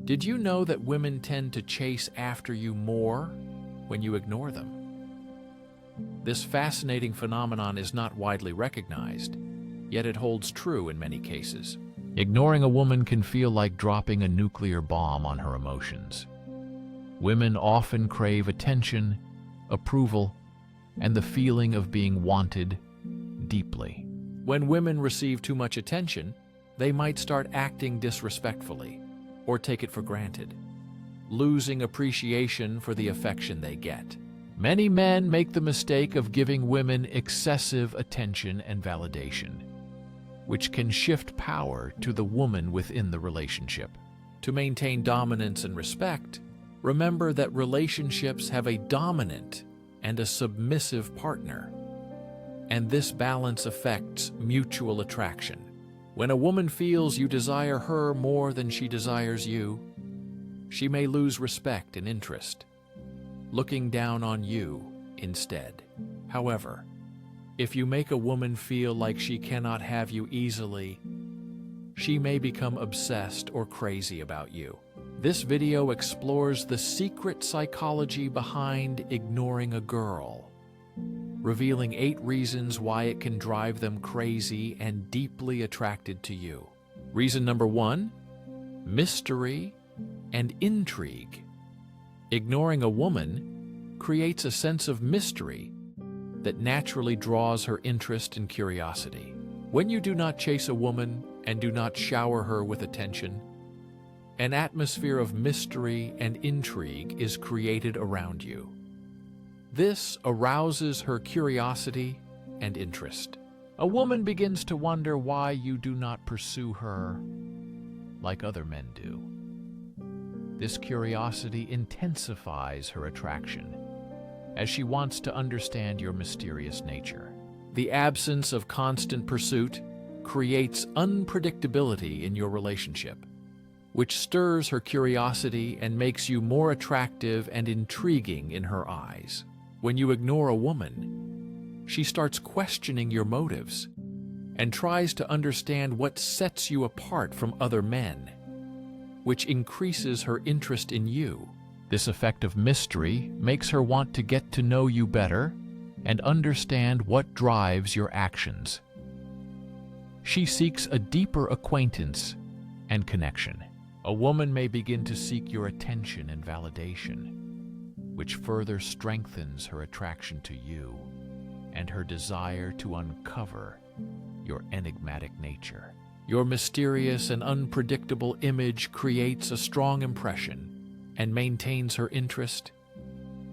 Did you know that women tend to chase after you more when you ignore them? This fascinating phenomenon is not widely recognized, yet it holds true in many cases. Ignoring a woman can feel like dropping a nuclear bomb on her emotions. Women often crave attention, approval, and the feeling of being wanted deeply. When women receive too much attention, they might start acting disrespectfully or take it for granted, losing appreciation for the affection they get. Many men make the mistake of giving women excessive attention and validation, which can shift power to the woman within the relationship. To maintain dominance and respect, remember that relationships have a dominant and a submissive partner, and this balance affects mutual attraction. When a woman feels you desire her more than she desires you, she may lose respect and interest, looking down on you instead. However, if you make a woman feel like she cannot have you easily, she may become obsessed or crazy about you. This video explores the secret psychology behind ignoring a girl, revealing 8 reasons why it can drive them crazy and deeply attracted to you. Reason number 1, mystery and intrigue. Ignoring a woman creates a sense of mystery that naturally draws her interest and curiosity. When you do not chase a woman and do not shower her with attention, an atmosphere of mystery and intrigue is created around you. This arouses her curiosity and interest. A woman begins to wonder why you do not pursue her like other men do. This curiosity intensifies her attraction, as she wants to understand your mysterious nature. The absence of constant pursuit creates unpredictability in your relationship, which stirs her curiosity and makes you more attractive and intriguing in her eyes. When you ignore a woman, she starts questioning your motives and tries to understand what sets you apart from other men, which increases her interest in you. This effect of mystery makes her want to get to know you better and understand what drives your actions. She seeks a deeper acquaintance and connection. A woman may begin to seek your attention and validation, which further strengthens her attraction to you and her desire to uncover your enigmatic nature. Your mysterious and unpredictable image creates a strong impression and maintains her interest,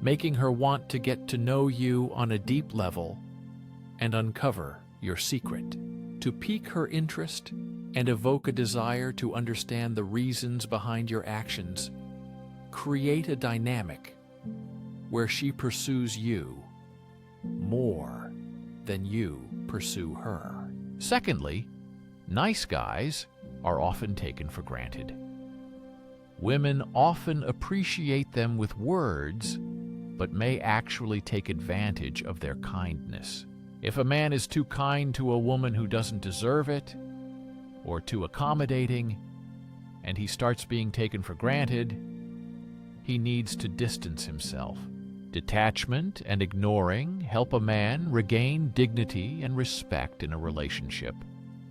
making her want to get to know you on a deep level and uncover your secret. To pique her interest and evoke a desire to understand the reasons behind your actions, create a dynamic where she pursues you more than you pursue her. Secondly, nice guys are often taken for granted. Women often appreciate them with words, but may actually take advantage of their kindness. If a man is too kind to a woman who doesn't deserve it, or too accommodating, and he starts being taken for granted, he needs to distance himself. Detachment and ignoring help a man regain dignity and respect in a relationship,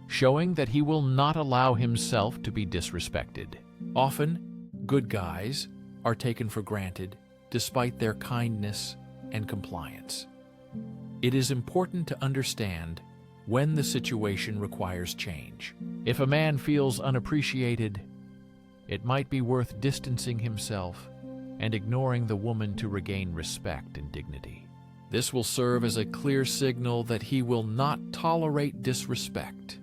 showing that he will not allow himself to be disrespected. Often, good guys are taken for granted despite their kindness and compliance. It is important to understand when the situation requires change. If a man feels unappreciated, it might be worth distancing himself and ignoring the woman to regain respect and dignity. This will serve as a clear signal that he will not tolerate disrespect,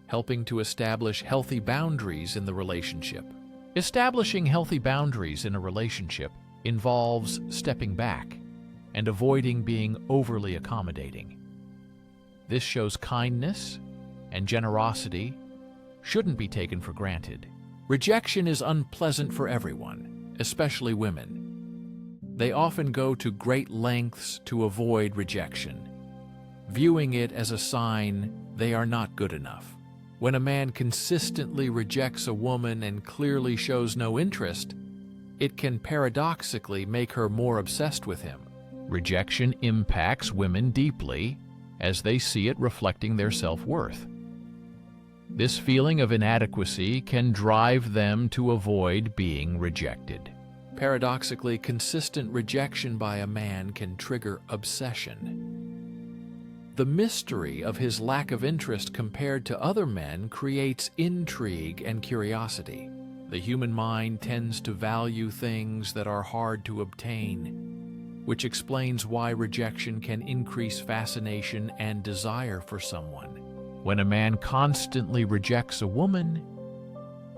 helping to establish healthy boundaries in the relationship. Establishing healthy boundaries in a relationship involves stepping back and avoiding being overly accommodating. This shows kindness and generosity shouldn't be taken for granted. Rejection is unpleasant for everyone, especially women. They often go to great lengths to avoid rejection, viewing it as a sign they are not good enough. When a man consistently rejects a woman and clearly shows no interest, it can paradoxically make her more obsessed with him. Rejection impacts women deeply, as they see it reflecting their self-worth. This feeling of inadequacy can drive them to avoid being rejected. Paradoxically, consistent rejection by a man can trigger obsession. The mystery of his lack of interest compared to other men creates intrigue and curiosity. The human mind tends to value things that are hard to obtain, which explains why rejection can increase fascination and desire for someone. When a man constantly rejects a woman,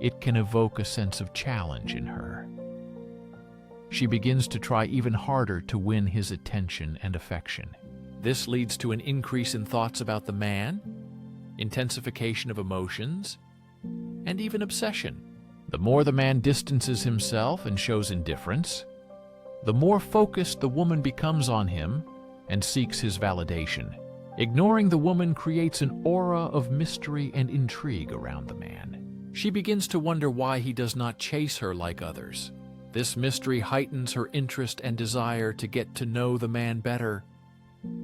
it can evoke a sense of challenge in her. She begins to try even harder to win his attention and affection. This leads to an increase in thoughts about the man, intensification of emotions, and even obsession. The more the man distances himself and shows indifference, the more focused the woman becomes on him and seeks his validation. Ignoring the woman creates an aura of mystery and intrigue around the man. She begins to wonder why he does not chase her like others. This mystery heightens her interest and desire to get to know the man better,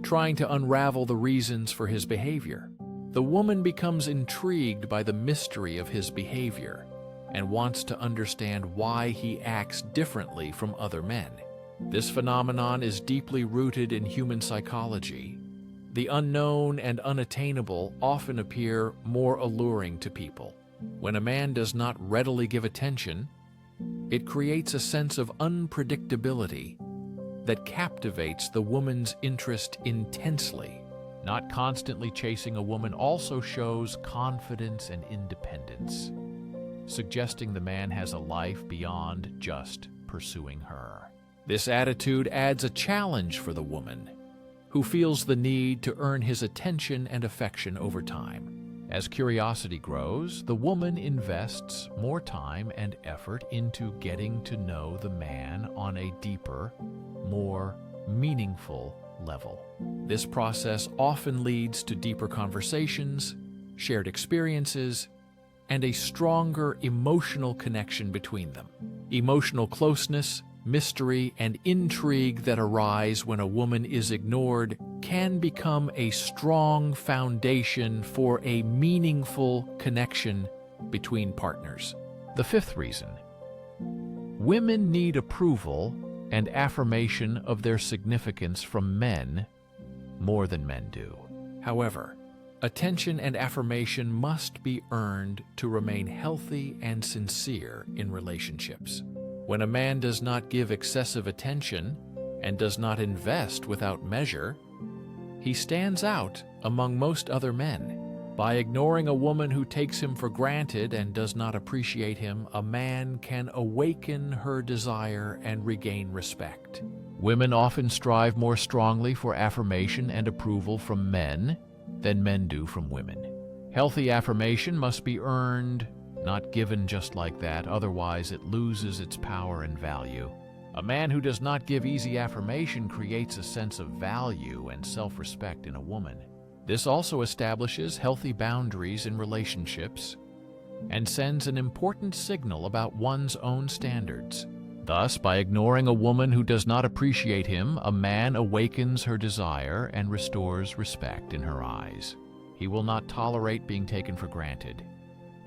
trying to unravel the reasons for his behavior. The woman becomes intrigued by the mystery of his behavior and wants to understand why he acts differently from other men. This phenomenon is deeply rooted in human psychology. The unknown and unattainable often appear more alluring to people. When a man does not readily give attention, it creates a sense of unpredictability that captivates the woman's interest intensely. Not constantly chasing a woman also shows confidence and independence, suggesting the man has a life beyond just pursuing her. This attitude adds a challenge for the woman, who feels the need to earn his attention and affection over time. As curiosity grows, the woman invests more time and effort into getting to know the man on a deeper, more meaningful level. This process often leads to deeper conversations, shared experiences, and a stronger emotional connection between them. Emotional closeness, mystery, and intrigue that arise when a woman is ignored can become a strong foundation for a meaningful connection between partners. The fifth reason: women need approval and affirmation of their significance from men more than men do. However, attention and affirmation must be earned to remain healthy and sincere in relationships. When a man does not give excessive attention and does not invest without measure, he stands out among most other men. By ignoring a woman who takes him for granted and does not appreciate him, a man can awaken her desire and regain respect. Women often strive more strongly for affirmation and approval from men than men do from women. Healthy affirmation must be earned, not given just like that, otherwise it loses its power and value. A man who does not give easy affirmation creates a sense of value and self-respect in a woman. This also establishes healthy boundaries in relationships and sends an important signal about one's own standards. Thus, by ignoring a woman who does not appreciate him, a man awakens her desire and restores respect in her eyes. He will not tolerate being taken for granted,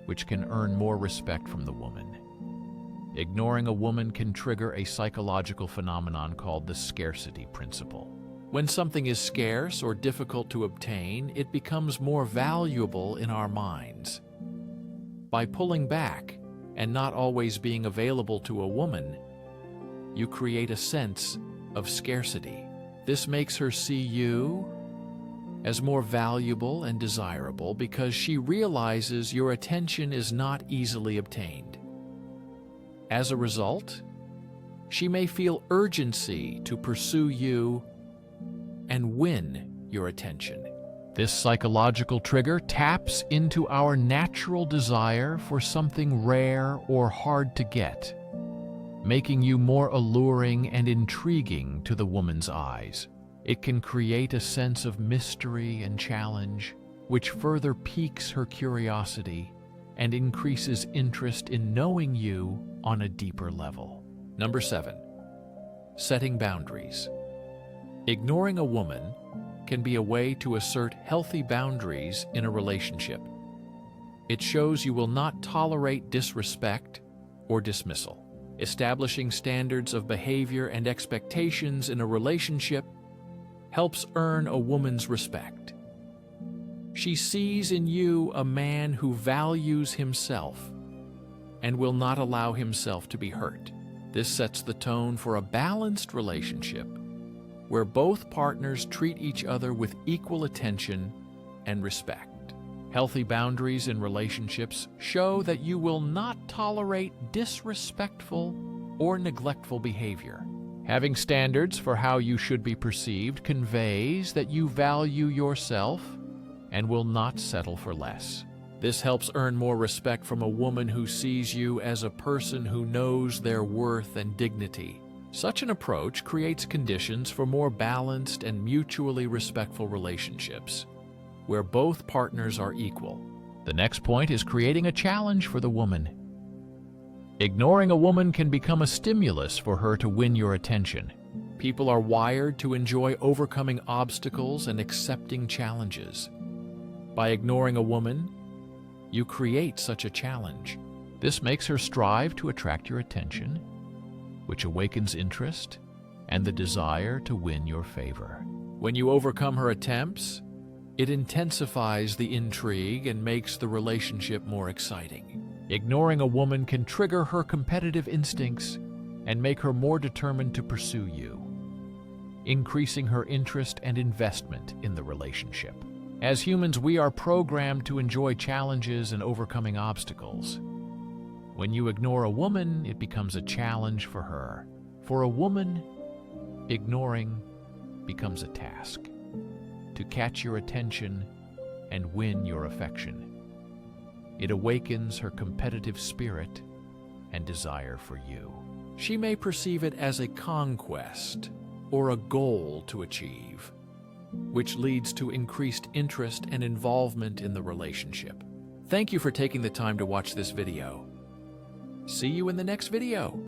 which can earn more respect from the woman. Ignoring a woman can trigger a psychological phenomenon called the scarcity principle. When something is scarce or difficult to obtain, it becomes more valuable in our minds. By pulling back and not always being available to a woman, you create a sense of scarcity. This makes her see you as more valuable and desirable because she realizes your attention is not easily obtained. As a result, she may feel urgency to pursue you and win your attention. This psychological trigger taps into our natural desire for something rare or hard to get, making you more alluring and intriguing to the woman's eyes. It can create a sense of mystery and challenge, which further piques her curiosity and increases interest in knowing you on a deeper level. Number 7. Setting boundaries. Ignoring a woman can be a way to assert healthy boundaries in a relationship. It shows you will not tolerate disrespect or dismissal. Establishing standards of behavior and expectations in a relationship helps earn a woman's respect. She sees in you a man who values himself and will not allow himself to be hurt. This sets the tone for a balanced relationship where both partners treat each other with equal attention and respect. Healthy boundaries in relationships show that you will not tolerate disrespectful or neglectful behavior. Having standards for how you should be perceived conveys that you value yourself and will not settle for less. This helps earn more respect from a woman who sees you as a person who knows their worth and dignity. Such an approach creates conditions for more balanced and mutually respectful relationships, where both partners are equal. The next point is creating a challenge for the woman. Ignoring a woman can become a stimulus for her to win your attention. People are wired to enjoy overcoming obstacles and accepting challenges. By ignoring a woman, you create such a challenge. This makes her strive to attract your attention, which awakens interest and the desire to win your favor. When you overcome her attempts, it intensifies the intrigue and makes the relationship more exciting. Ignoring a woman can trigger her competitive instincts and make her more determined to pursue you, increasing her interest and investment in the relationship. As humans, we are programmed to enjoy challenges and overcoming obstacles. When you ignore a woman, it becomes a challenge for her. For a woman, ignoring becomes a task to catch your attention and win your affection. It awakens her competitive spirit and desire for you. She may perceive it as a conquest or a goal to achieve, which leads to increased interest and involvement in the relationship. Thank you for taking the time to watch this video. See you in the next video.